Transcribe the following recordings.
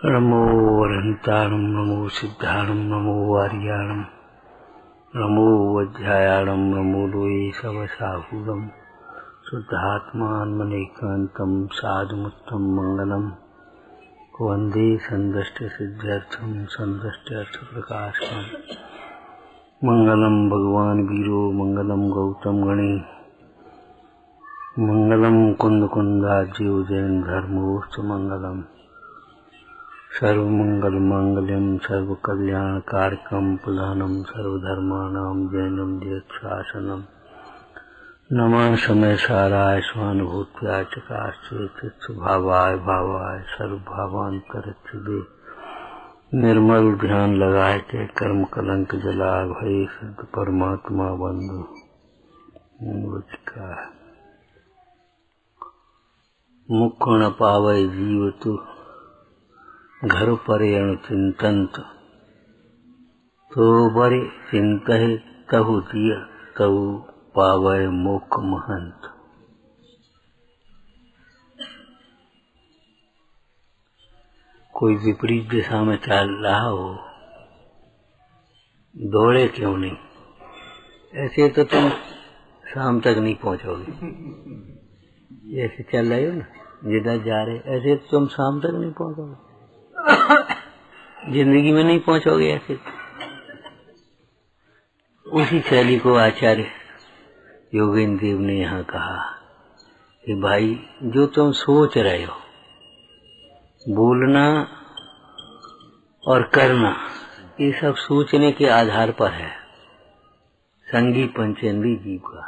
नमो वरन्ताणं नमो सिद्धाणं नमो वार्याणं नमो वज्रायाणं नमो लोये सवसाहूरं शुद्धात्मान्मनेकान्तं साधुमुत्तं मङ्गलम् वन्दे सन्दष्टसिद्ध्यर्थं सन्दष्ट्यर्थप्रकाशम् मङ्गलं भगवान् वीरो मङ्गलं गौतम गणे मङ्गलं कुन्दकुन्दाज्यो जैन धर्मोऽस्तु मङ्गलम् सर्वमङ्गलमाङ्गल्यं सर्वकल्याणकारकं प्रधानं सर्वधर्माणां जैनं जयच्छासनं नमः समय साराय स्वानुभूत्याय चकाश्चेत भावाय भावाय सर्वभावान्तरच्छिदे निर्मल ध्यान लगाए के कर्म कलंक जला भय सिद्ध परमात्मा बंधु नमस्कार। मुख न पावै जीव तु घर पर्यण चिंतंत तो बरे चिंतहि तहु जिय तहु पावै मोक्ष महंत। कोई विपरीत दिशा में चल रहा हो, दौड़े क्यों नहीं? ऐसे तो तुम शाम तक नहीं पहुंचोगे। ऐसे चल रहे हो ना, जिधर जा रहे, ऐसे तो तुम शाम तक नहीं पहुंचोगे, जिंदगी में नहीं पहुंचोगे ऐसे। उसी शैली को आचार्य योगेंद्र देव ने यहाँ कहा कि भाई जो तुम सोच रहे हो, बोलना और करना, ये सब सोचने के आधार पर है। संगी पंचेंद्रिय जीव का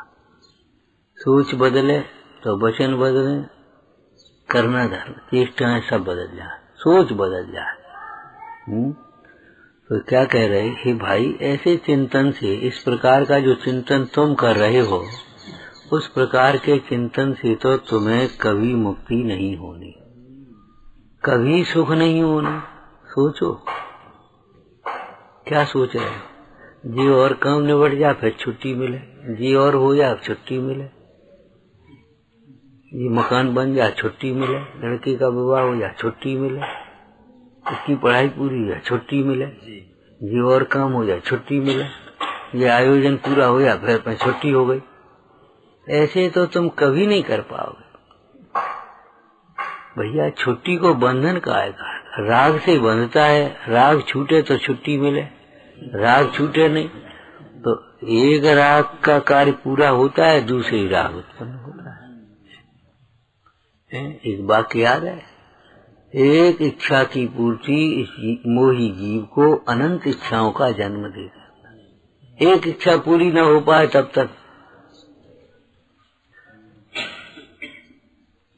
सोच बदले तो वचन बदले, करना धर्म, चेष्टाएं सब बदल जाए, सोच बदल जाए। तो क्या कह रहे कि भाई ऐसे चिंतन से, इस प्रकार का जो चिंतन तुम कर रहे हो, उस प्रकार के चिंतन से तो तुम्हें कभी मुक्ति नहीं होनी, कभी सुख नहीं होना। सोचो क्या सोच रहे हो? जी और काम निबट जा फिर छुट्टी मिले, जी और हो जा छुट्टी मिले, ये मकान बन जा छुट्टी मिले, लड़की का विवाह हो जा छुट्टी मिले, इसकी पढ़ाई पूरी हो जा छुट्टी मिले, ये और काम हो जाए छुट्टी मिले, ये आयोजन पूरा हो जा फिर छुट्टी हो गई। ऐसे तो तुम कभी नहीं कर पाओगे भैया। छुट्टी को बंधन का है, राग से बंधता है, राग छूटे तो छुट्टी मिले, राग छूटे नहीं तो एक राग का कार्य पूरा होता है, दूसरी राग उत्पन्न होता है। एक वाक्य याद है, एक इच्छा की पूर्ति इस मोही जीव को अनंत इच्छाओं का जन्म देता है। एक इच्छा पूरी न हो पाए तब तक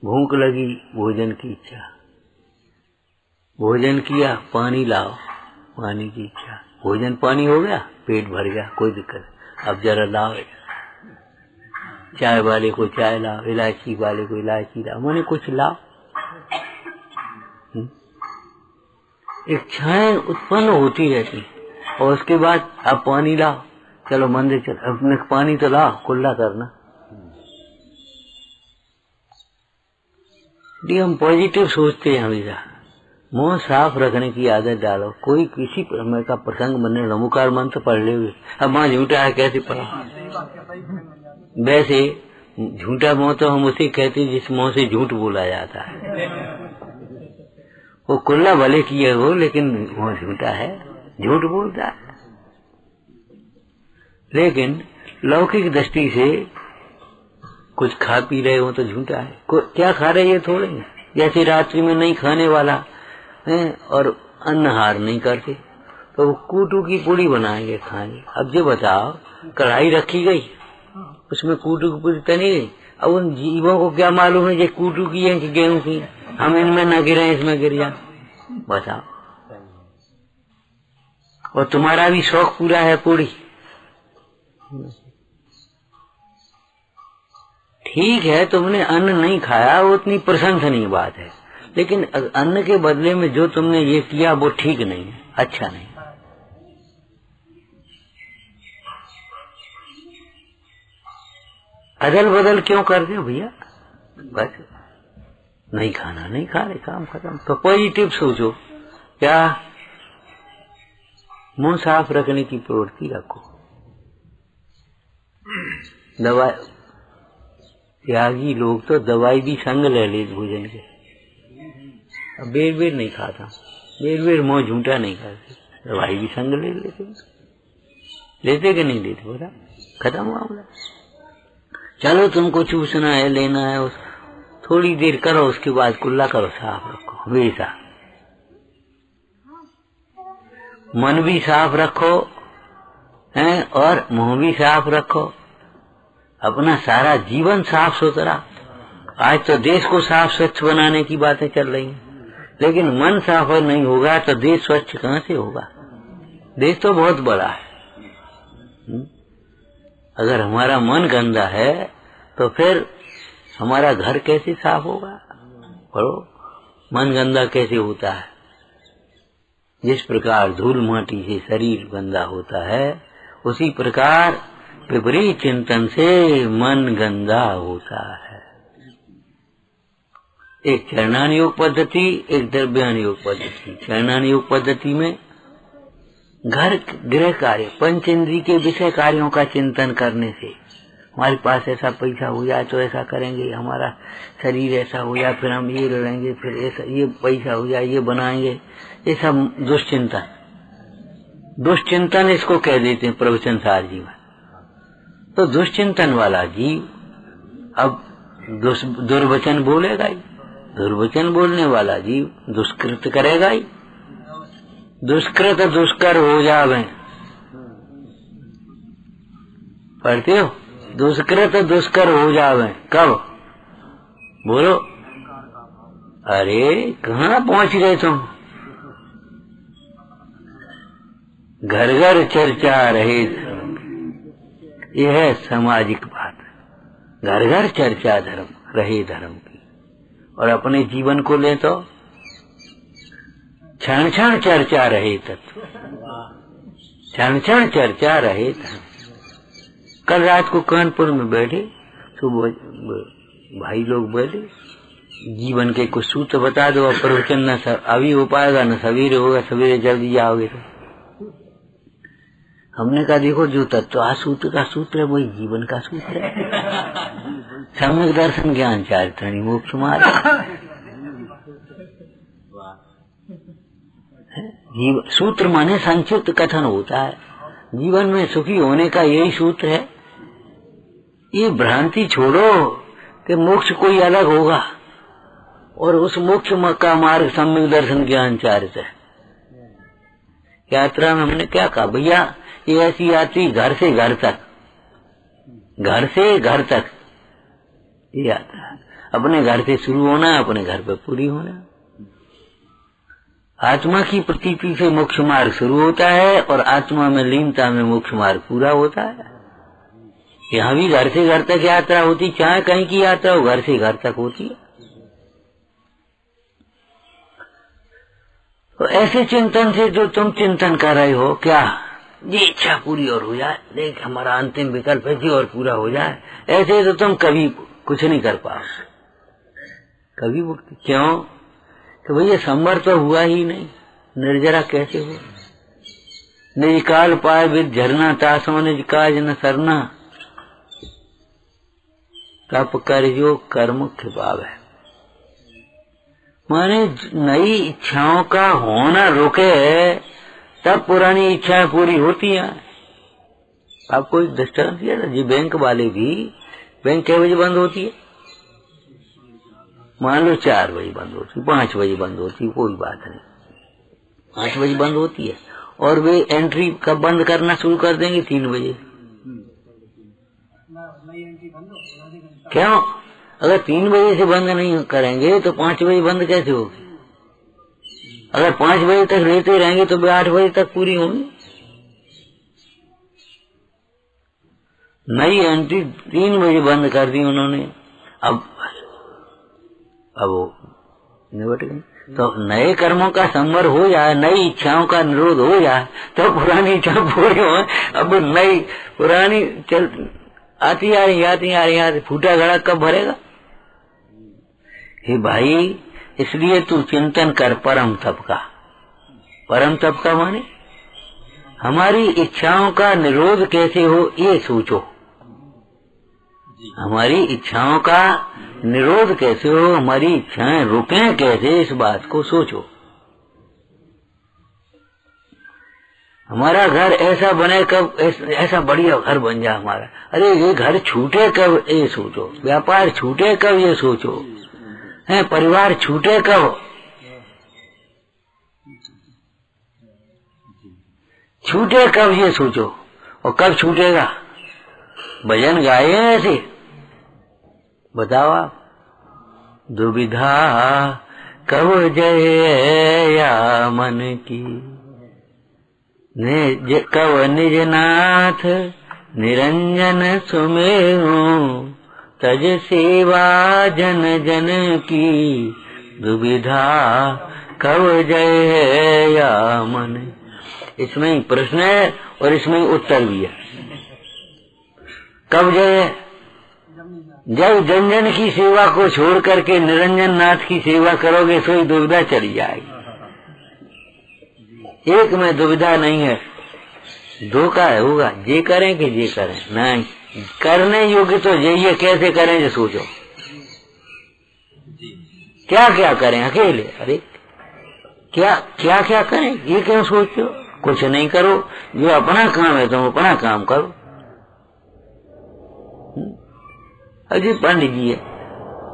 भूख लगी, भोजन की इच्छा, भोजन किया, पानी लाओ, पानी की इच्छा, भोजन पानी हो गया, पेट भर गया, कोई दिक्कत, अब जरा लाओ, चाय वाले को चाय लाओ, इलायची वाले को इलायची लाओ, माने कुछ लाओ। इच्छाएं उत्पन्न होती रहती और उसके बाद अब पानी लाओ, चलो मंदिर चल, अपने पानी तो लाओ, कुल्ला करना। हम पॉजिटिव सोचते हैं हमेशा, मुंह साफ रखने की आदत डालो। कोई किसी समय का प्रसंग बने, नमोकार मंत्र पढ़ ले, अब माँ झूठा है कैसे पढ़ा? वैसे झूठा मुंह तो हम उसे कहते जिस मुंह से झूठ बोला जाता है। वो कुल्ला भले किए हो लेकिन वो झूठा है, झूठ बोलता है। लेकिन लौकिक दृष्टि से कुछ खा पी रहे हो तो झूठा है। क्या खा रहे हैं थोड़े, जैसे रात्रि में नहीं खाने वाला है और अन्नहार नहीं करते तो वो कूटू की पूड़ी बनाएंगे खाएंगे। अब जो बताओ, कढ़ाई रखी गई, उसमें कूटू की पूड़ी तनी गई, अब उन जीवों को क्या मालूम है ये कूटू की है कि गेहूं की, हम इनमें न गिरे इसमें गिर जा, बताओ। और तुम्हारा भी शौक पूरा है पूरी, ठीक है, तुमने अन्न नहीं खाया, वो उतनी प्रशंसनीय बात है, लेकिन अन्न के बदले में जो तुमने ये किया वो ठीक नहीं है, अच्छा नहीं। अदल बदल क्यों करते हो भैया? बस नहीं खाना, नहीं खा रहे, काम खत्म। तो पॉजिटिव सोचो, क्या? मुंह साफ रखने की प्रवृत्ति रखो। दवाई, त्यागी लोग तो दवाई भी संग ले ले भोजन के। अब बेर बेर नहीं खाता, बेर बेर मुंह झूठा नहीं खाते, दवाई भी संग ले लेते कि नहीं लेते? बोला खत्म मामला। चलो तुमको चूसना है, लेना है, उस थोड़ी देर करो, उसके बाद कुल्ला करो, साफ रखो हमेशा। मन भी साफ रखो हैं, और मुंह भी साफ रखो, अपना सारा जीवन साफ सुथरा। आज तो देश को साफ स्वच्छ बनाने की बातें चल रही हैं, लेकिन मन साफ नहीं होगा तो देश स्वच्छ कहाँ से होगा? देश तो बहुत बड़ा है। अगर हमारा मन गंदा है तो फिर हमारा घर कैसे साफ होगा? पढ़ो, मन गंदा कैसे होता है? जिस प्रकार धूल माटी से शरीर गंदा होता है, उसी प्रकार विपरीत चिंतन से मन गंदा होता है। एक चरणान योग पद्धति, एक द्रव्यान योग पद्धति। चरणान योग पद्धति में घर गृह कार्य, पंच इंद्रिय के विषय कार्यों का चिंतन करने से हमारे पास ऐसा पैसा हो जाए तो ऐसा करेंगे, हमारा शरीर ऐसा हो जाए फिर हम ये लड़ेंगे, फिर ऐसा ये पैसा हो जाए ये बनाएंगे, ये सब दुष्चिंतन। दुष्चिंतन इसको कह देते हैं प्रवचन सार जी में। तो दुष्चिंतन वाला जीव अब दुर्वचन बोलेगा ही, दुर्वचन बोलने वाला जीव दुष्कृत करेगा ही। दुष्कृत दुष्कर हो जावे, पढ़ते हो? दुष्कृत दुष्कर हो जावे कब? बोलो। अरे कहाँ पहुंच गए तुम? घर घर चर्चा रहे, यह है सामाजिक बात। घर घर चर्चा धर्म रहे धर्म की। और अपने जीवन को ले तो क्षण क्षण चर्चा रहे तत्व, क्षण क्षण चर्चा रहे धर्म। कल रात को कानपुर में बैठे, सुबह भाई लोग बैठे, जीवन के कुछ सूत्र बता दो, और प्रवचन न अभी हो पाएगा न सवेरे होगा, सवेरे जल्दी आओगे तो। हमने कहा देखो जो तत्व सूत्र का सूत्र है वही जीवन का सूत्र है। सम्यक दर्शन ज्ञान चारित्राणि मोक्ष मार्ग। सूत्र माने संक्षिप्त कथन होता है। जीवन में सुखी होने का यही सूत्र है। ये भ्रांति छोड़ो कि मोक्ष कोई अलग होगा, और उस मोक्ष का मार्ग सम्यक दर्शन ज्ञान चारित्र है। यात्रा में हमने क्या कहा, भैया ये ऐसी यात्री घर से घर तक, घर से घर तक ये यात्रा अपने घर से शुरू होना, अपने घर पे पूरी होना। आत्मा की प्रतीति से मोक्ष मार्ग शुरू होता है, और आत्मा में लीनता में मोक्ष मार्ग पूरा होता है। यहाँ भी घर से घर तक यात्रा होती, चाहे कहीं की यात्रा हो, घर से घर तक होती है। तो ऐसे चिंतन से जो तुम चिंतन कर रहे हो, क्या ये इच्छा पूरी और हो जाए, देख हमारा अंतिम विकल्प है जी और पूरा हो जाए, ऐसे तो तुम कभी कुछ नहीं कर पाओगे, कभी मुक्ति। क्यों? तो भैया संवर तो हुआ ही नहीं, निर्जरा कैसे हो? निज काल पाए विद झरना, तासो निज काज न सरना, तप कर जो कर्म खिपावे। माने नई इच्छाओं का होना रुके तब पुरानी इच्छाएं पूरी होती हैं। आपको एक दृष्टांत दिया था जी, बैंक वाले भी, बैंक कै बजे बंद होती है? मान लो 4 बजे बंद होती, 5 बजे बंद होती, कोई बात नहीं, 5 बजे बंद होती है, और वे एंट्री कब बंद करना शुरू कर देंगे? 3 बजे। क्यों? अगर 3 बजे से बंद नहीं करेंगे तो 5 बजे बंद कैसे होगी? अगर 5 बजे तक रहते रहेंगे तो वे 8 बजे तक पूरी होंगी। नई एंट्री 3 बजे बंद कर दी उन्होंने, अब वो निबट गई। तो नए कर्मों का संवर हो जाए, नई इच्छाओं का निरोध हो जाए, तो पुरानी इच्छा पूरी हो। अब नई पुरानी चल आती आ रही, फूटा घड़ा कब भरेगा? हे भाई, इसलिए तू चिंतन कर परम तप का, परम तप का माने हमारी इच्छाओं का निरोध कैसे हो ये सोचो। हमारी इच्छाओं का निरोध कैसे हो, हमारी इच्छाएं रुकें कैसे, इस बात को सोचो। हमारा घर ऐसा बने कब, ऐसा बढ़िया घर बन जाए हमारा। अरे ये घर छूटे कब ये सोचो, व्यापार छूटे कब ये सोचो, है परिवार छूटे कब, छूटे कब ये सोचो। और कब छूटेगा? भजन गाए ऐसे बताओ आप। दुविधा कब जय या मन की, कब निज नाथ निरंजन सुमेरु, तज सेवा जन जन की, दुविधा कब जय या मन। इसमें ही प्रश्न है और इसमें ही उत्तर भी है। कब जय? जब जन जन की सेवा को छोड़ करके निरंजन नाथ की सेवा करोगे तो ही दुविधा चली जाएगी। एक में दुविधा नहीं है, दो का होगा, ये करें कि ये करें। नहीं, करने योग्य तो यही, कैसे करें ये सोचो। क्या क्या करें अकेले? अरे क्या क्या क्या करें ये क्यों सोचो? कुछ नहीं करो, जो अपना काम है तुम अपना काम करो। अरे पंडित जी है,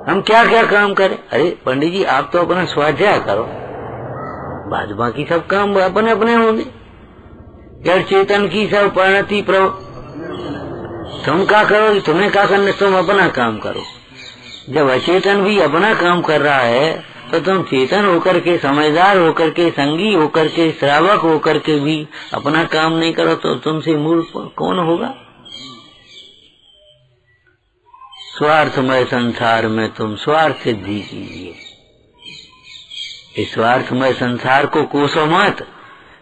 हम क्या क्या काम करें? अरे पंडित जी आप तो अपना स्वाध्याय करो, बाद बाकी सब काम अपने अपने होंगे। जड़ चेतन की सब परिणति प्रभु, तुम क्या करो, तुम्हें क्या करने, तुम अपना काम करो। जब अचेतन भी अपना काम कर रहा है तो तुम चेतन होकर के, समझदार होकर के, संगी होकर के, श्रावक होकर के भी अपना काम नहीं करो तो तुमसे मूर्ख कौन होगा? स्वार्थमय संसार में तुम स्वार्थ सिद्धि कीजिए। इस स्वार्थमय संसार को कोसो मत,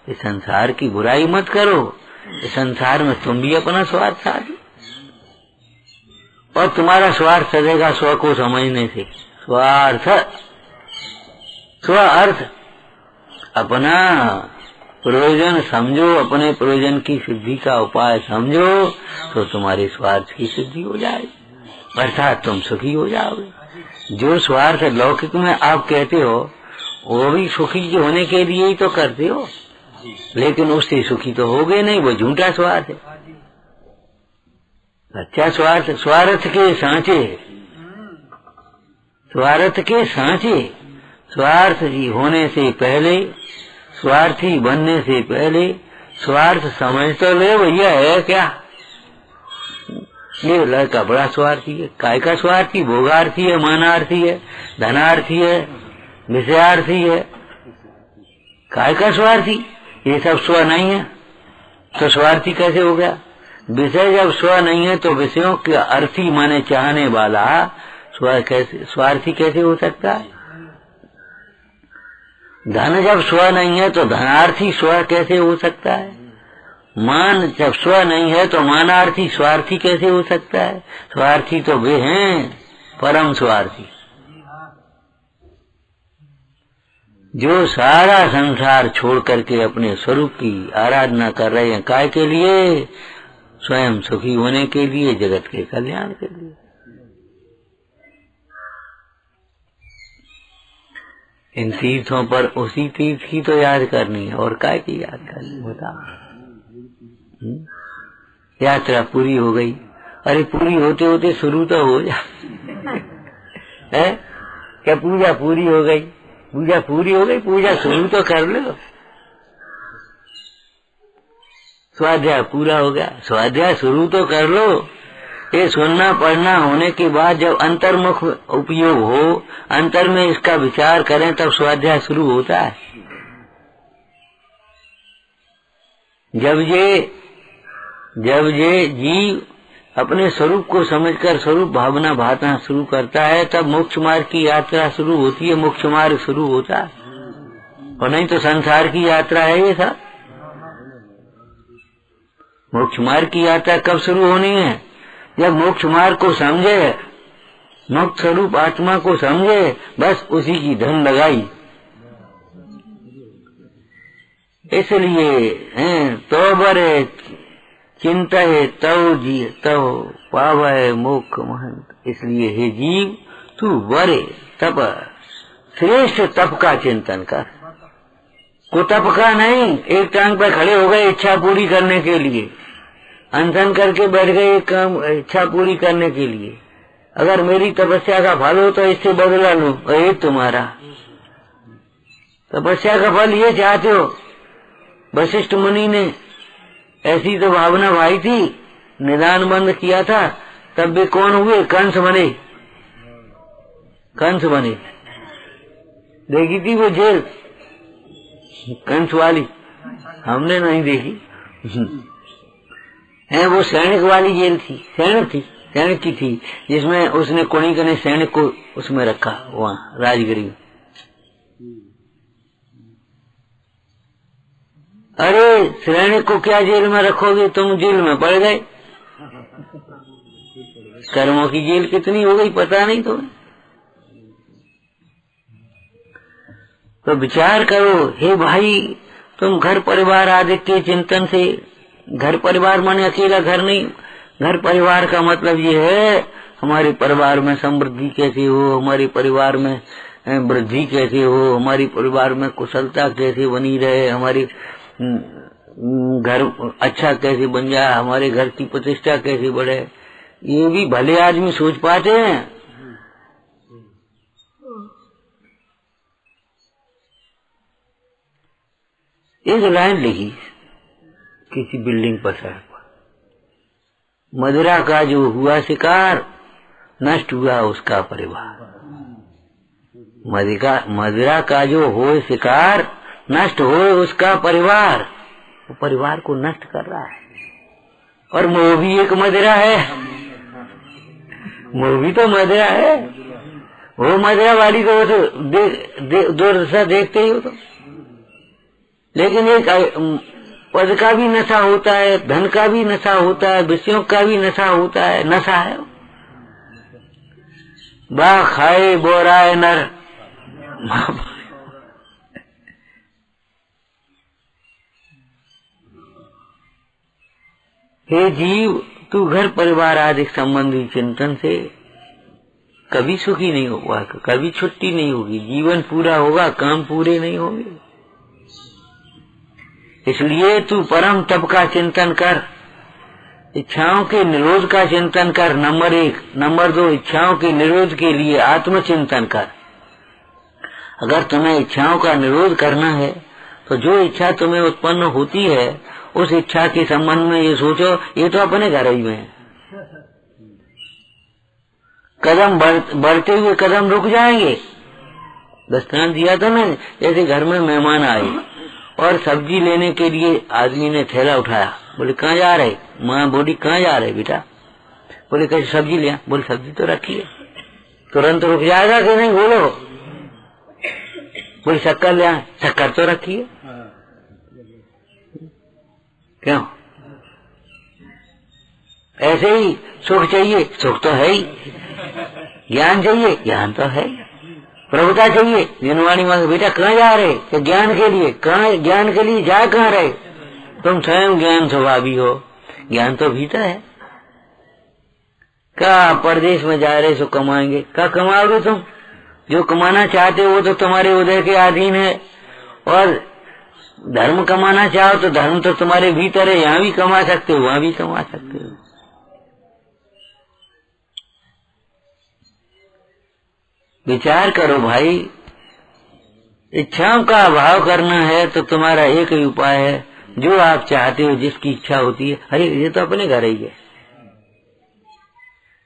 इस संसार की बुराई मत करो। इस संसार में तुम भी अपना स्वार्थ साधो और तुम्हारा स्वार्थ सदेगा स्व को समझने से। स्वार्थ स्व अर्थ, अपना प्रयोजन समझो, अपने प्रयोजन की सिद्धि का उपाय समझो तो तुम्हारे स्वार्थ की सिद्धि हो जाएगी, अर्थात तुम सुखी हो जाओगे। जो स्वार्थ लौकिक में आप कहते हो वो भी सुखी होने के लिए ही तो करते हो, लेकिन उससे सुखी तो होगे नहीं, वो झूठा स्वार्थ है। अच्छा स्वार्थ, स्वार्थ के सांचे, स्वार्थ के सांचे, स्वार्थी होने से पहले, स्वार्थी बनने से पहले स्वार्थ समझ तो ले भैया है क्या। ये लड़का बड़ा स्वार्थी है। काय का स्वार्थी? भोगार्थी है, मानार्थी है, धनार्थी है, विषयार्थी है। काय का स्वार्थी? ये सब स्व नहीं है तो स्वार्थी कैसे हो गया? विषय जब स्व नहीं है तो विषयों के अर्थी माने चाहने वाला स्वार्थी कैसे हो सकता है? धन जब स्व नहीं है तो धनार्थी स्व कैसे हो सकता है? मान जब स्व नहीं है तो मानार्थी स्वार्थी कैसे हो सकता है? स्वार्थी तो वे हैं परम स्वार्थी, जो सारा संसार छोड़ करके अपने स्वरूप की आराधना कर रहे हैं। काय के लिए? स्वयं सुखी होने के लिए, जगत के कल्याण के लिए। इन तीर्थों पर उसी तीर्थ की तो याद करनी है और काय की याद करनी होता। यात्रा पूरी हो गई। अरे पूरी होते होते शुरू तो हो जा है क्या? पूजा पूरी हो गई, पूजा पूरी हो गई, पूजा शुरू तो कर लो। स्वाध्याय पूरा हो गया, स्वाध्याय शुरू तो कर लो। ये सुनना पढ़ना होने के बाद जब अंतर्मुख उपयोग हो, अंतर में इसका विचार करें, तब स्वाध्याय शुरू होता है। जब ये जीव अपने स्वरूप को समझकर स्वरूप भावना भातना शुरू करता है, तब मोक्ष मार्ग की यात्रा शुरू होती है, मोक्ष मार्ग शुरू होता है। और नहीं तो संसार की यात्रा है ये सब। मोक्ष मार्ग की यात्रा कब शुरू होनी है? जब मोक्ष मार्ग को समझे, मोक्ष स्वरूप आत्मा को समझे, बस उसी की धन लगाई। इसलिए तो बरे चिंता है तव जी तव पावे मोक्ष महंत। इसलिए हे जीव तू बरे तप श्रेष्ठ तप का चिंतन कर। को तप का नहीं, एक टांग पर खड़े हो गए इच्छा पूरी करने के लिए, अनशन करके बैठ गए एक काम इच्छा पूरी करने के लिए। अगर मेरी तपस्या का फल हो तो इससे बदला लो, ये तुम्हारा तपस्या का फल ये चाहते हो। वशिष्ठ मुनि ने ऐसी तो भावना भाई थी, निदान बंद किया था, तब वे कौन हुए? कंस बने। कंस बने, देखी थी वो जेल कंस वाली? हमने नहीं देखी है। वो सैनिक वाली जेल थी, सैनिक की थी, जिसमें उसने कुणिक ने सैनिक को उसमें रखा, वहाँ राजगिरी। अरे सैनिक को क्या जेल में रखोगे, तुम जेल में पड़ गए। कर्मों की जेल कितनी हो गई पता नहीं तुम्हें। तो विचार करो हे भाई, तुम घर परिवार आदि के चिंतन से, घर परिवार माने अकेला घर नहीं, घर परिवार का मतलब ये है हमारे परिवार में समृद्धि कैसे हो, हमारे परिवार में वृद्धि कैसे हो, हमारे परिवार में कुशलता कैसे बनी रहे, हमारी घर अच्छा कैसे बन जाए, हमारे घर की प्रतिष्ठा कैसे बढ़े। ये भी भले आदमी सोच पाते हैं। एक लाइन लिखी किसी बिल्डिंग पर सड़क पर, मदिरा का जो हुआ शिकार नष्ट हुआ उसका परिवार। मदिरा का जो हो शिकार नष्ट हो उसका परिवार। वो परिवार को नष्ट कर रहा है। और मोह भी एक मदिरा है, मोह भी तो मदिरा है। वो मदिरा वाली को वो तो दुर्दशा देखते ही हो तो। लेकिन एक पद का भी नशा होता है, धन का भी नशा होता है, विषयों का भी नशा होता है, नशा है। बा खाए बोराए नर। हे जीव, तू घर परिवार आदि संबंधी चिंतन से कभी सुखी नहीं होगा, कभी छुट्टी नहीं होगी, जीवन पूरा होगा, काम पूरे नहीं होंगे। इसलिए तू परम तप का चिंतन कर, इच्छाओं के निरोध का चिंतन कर, नंबर 1। नंबर 2, इच्छाओं के निरोध के लिए आत्मचिंतन कर। अगर तुम्हें इच्छाओं का निरोध करना है तो जो इच्छा तुम्हें उत्पन्न होती है उस इच्छा के संबंध में ये सोचो, ये तो अपने घर ही में है। कदम बढ़ते हुए कदम रुक जाएंगे। दृष्टांत दिया था ना, जैसे घर में मेहमान आए और सब्जी लेने के लिए आदमी ने थैला उठाया, बोले कहाँ जा रहे? माँ बोली कहाँ जा रहे बेटा? बोले कैसे सब्जी लिया? बोले सब्जी तो रखी है। तुरंत रुक जाएगा कि नहीं बोलो? बोले शक्कर लिया, शक्कर तो रखी है। क्यों? ऐसे ही सुख चाहिए, सुख तो है ही। ज्ञान चाहिए, ज्ञान तो है। प्रभुता चाहिए, जनवाणी मांगे बेटा कहाँ जा रहे? तो ज्ञान के लिए। कहाँ ज्ञान के लिए जा कहाँ रहे? तुम स्वयं ज्ञान स्वभावी हो, ज्ञान तो भीतर है। क्या परदेश में जा रहे सो कमाएंगे? क्या कमाओगे तुम? जो कमाना चाहते हो वो तो तुम्हारे उदय के अधीन है। और धर्म कमाना चाहो तो धर्म तो तुम्हारे भीतर है, यहाँ भी कमा सकते हो, वहां भी कमा सकते हो। विचार करो भाई, इच्छाओं का अभाव करना है तो तुम्हारा एक ही उपाय है, जो आप चाहते हो, जिसकी इच्छा होती है। अरे ये तो अपने घर ही है।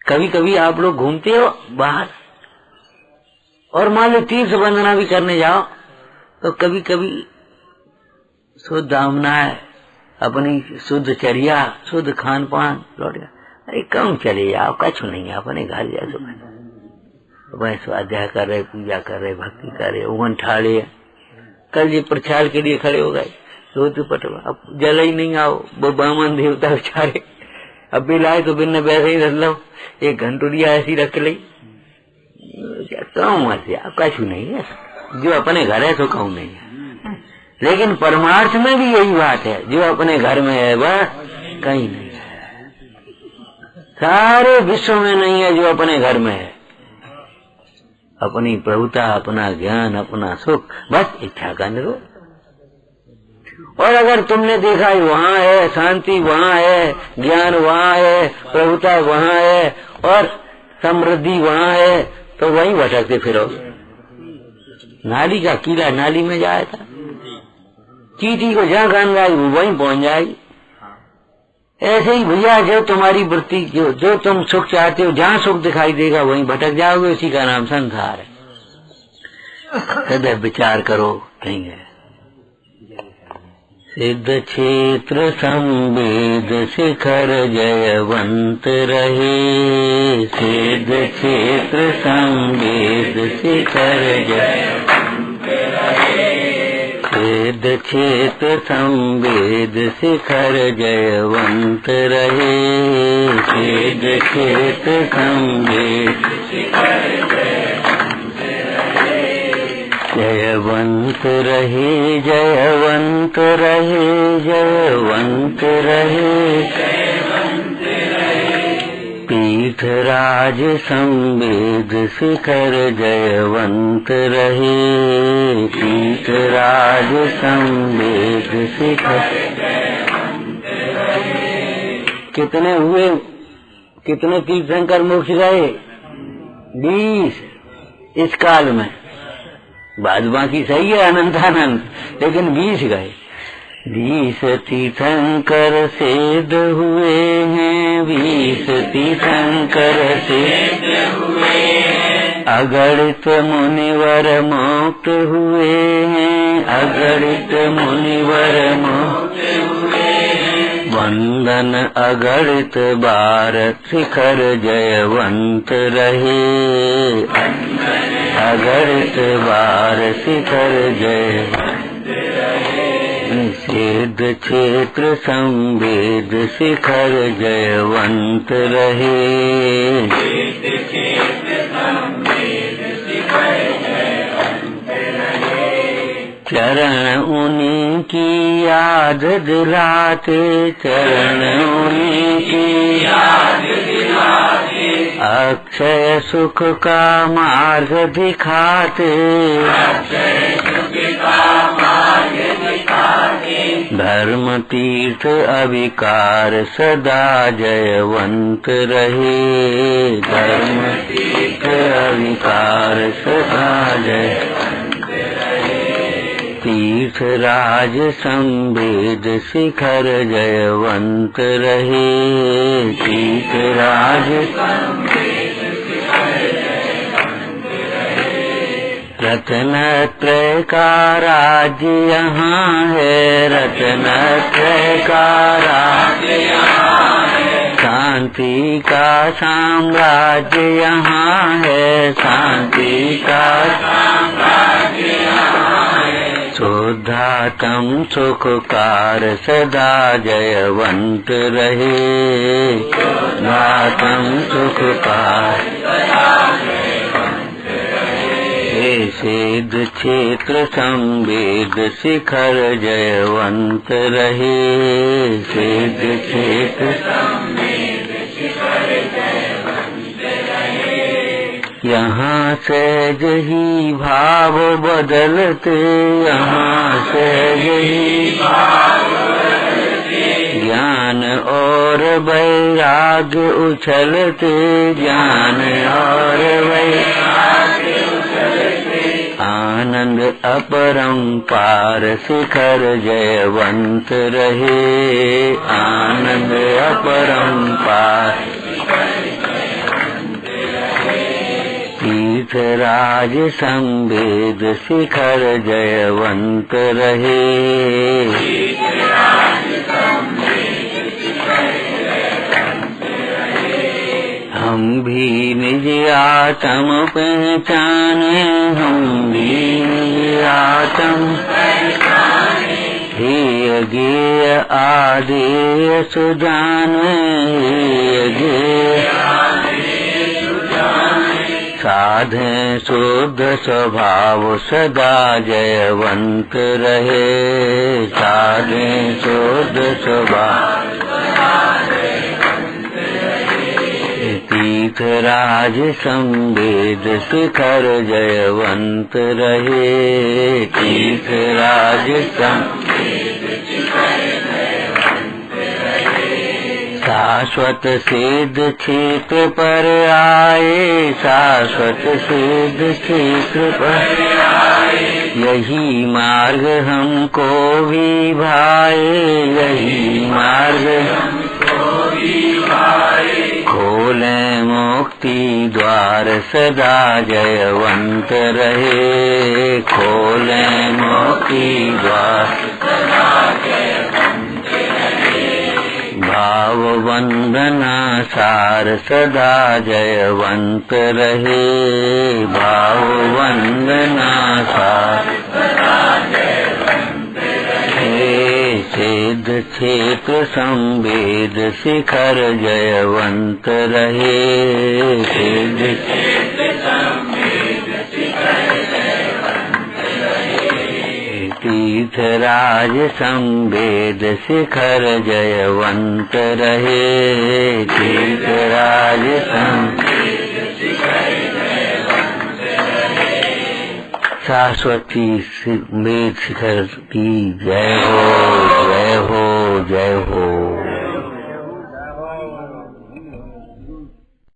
कभी कभी आप लोग घूमते हो बाहर और मान लो तीर्थ वंदना भी करने जाओ तो कभी कभी शुद्ध आमना है, अपनी शुद्ध चर्या, शुद्ध खान पान लौट गया। अरे कम चले जाओ, कछु नहीं, अपने घर जा सो वह स्वाध्याय कर रहे, पूजा कर रहे, भक्ति कर रहे, उमन ठाड़े। कल ये प्रचार के लिए खड़े हो गए, रोज पटवा, अब जल ही नहीं आओ, वो बामन देवता बेचारे अब भी लाए तो बिन वैसे ही रख लो, एक घंटुरिया ऐसी रख ली। कम मत कछु नहीं है, जो अपने घर है तो कहूँ नहीं है। लेकिन परमार्थ में भी यही बात है, जो अपने घर में है वह कहीं नहीं है, सारे विश्व में नहीं है जो अपने घर में है। अपनी प्रभुता, अपना ज्ञान, अपना सुख, बस इच्छा का निरोध। और अगर तुमने देखा वहाँ है, शांति वहाँ है, ज्ञान वहाँ है, प्रभुता वहाँ है और समृद्धि वहाँ है, तो वहीं भटकते फिरो। नाली का कीड़ा नाली में जाया था, चींटी को जहाँ कान जाएगी वो वहीं पहुंच जाएगी। ऐसे ही भैया जो तुम्हारी वृत्ति, जो तुम सुख चाहते हो, जहाँ सुख दिखाई देगा वहीं भटक जाओगे। उसी का नाम संसार है। सदैव विचार करो, कहीं है। सिद्ध क्षेत्र संवेद शिखर जयवंत रहे, सिद्ध क्षेत्र संवेद शिखर जयवंत रहे, सिद्ध क्षेत्र संवेद शिखर जयवंत रहे, सिद्ध क्षेत्र संवेद शिखर जयवंत रहे, जयवंत रहे, जयवंत रहे, जयवंत रहे, पीठराज संवेद शिखर जयवंत रहे, पीठराज संवेद शिखर जयवंत रहे। कितने हुए, कितने तीर्थंकर मोक्ष गए? 20 इस काल में। बाद बाकी सही है अनंतानंद, लेकिन 20 गए। 20 तीर्थंकर सिद्ध हुए हैं, 20 तीर्थंकर सिद्ध हुए हैं, अगणित मुनिवर मुक्त हुए हैं, अगणित मुनिवर मुक्त हुए हैं, वंदन अगणित बार शिखर जयवंत रहे, अगणित बार शिखर जयवंत रहे, सिद्ध क्षेत्र संवेद शिखर जयवंत रहे, सिद्ध क्षेत्र संवेद शिखर जयवंत रहे, चरण उन्हीं की याद दिलाते, चरण उन्हीं की याद दिलाते, अक्षय सुख का मार्ग दिखाते, अक्षय सुख का मार्ग दिखाते, धर्म तीर्थ अविकार सदा जयवंत रहे, धर्म तीर्थ अविकार सदा जयवंत रहे, तीर्थराज संवेद शिखर जयवंत रहे, तीर्थराज संवेद शिखर जयवंत रहे, रत्नत्रय का राज्य यहाँ है, रत्नत्रय का राज्य यहाँ है, शांति का साम्राज्य यहाँ है, शांति का साम्राज्य यहाँ है, शुद्धात्म सुखकार सदा जयवंत रहे, शुद्धात्म सुखकार सदा जयवंत रहे, सिद्ध क्षेत्र संवेद शिखर जयवंत रहे, सिद्ध क्षेत्र संवेद शिखर जयवंत रहे, यहाँ सहज ही भाव बदलते, यहाँ सहज ही भाव बदलते, ज्ञान और वैराग्य उछलते, ज्ञान और वैराग्य उछलते, आनंद अपरंपार शिखर जयवंत रहे, आनंद अपरंपार तीर्थराज संवेद शिखर जयवंत रहे, तीर्थराज संवेद शिखर जयवंत रहे, हम भी निज आत्म पहचाने, हम भी निज आत्म पहचाने, हे गेय आदेय सुजाने, हे गेय आदेय सुजाने, साधे शुद्ध स्वभाव सदा जयवंत रहे। साधे शुद्ध स्वभाव तीर्थराज संवेद शिखर जयवंत रहे। तीर्थराज संवेद शिखर जयवंत रहे। शाश्वत सिद्ध क्षेत्र पर आए। शाश्वत सिद्ध क्षेत्र पर आए। यही मार्ग हमको भी भाए। यही मार्ग हमको भी भाए। खोले मुक्ति द्वार सदा जयवंत रहे। खोले मुक्ति द्वार सदा जयवंत रहे। भाव वंदना सार सदा जयवंत रहे। भाव वंदना सार सदा जयवंत रहे। सिद्ध क्षेत्र संवेद शिखर जयवंत रहे। सिद्ध क्षेत्र संवेद शिखर जयवंत रहे। तीर्थराज संवेद शिखर जयवंत रहे। तीर्थराज संवेद शिखर जयवंत रहे। शाश्वती संवेद शिखर की जय हो, जय हो, जय हो।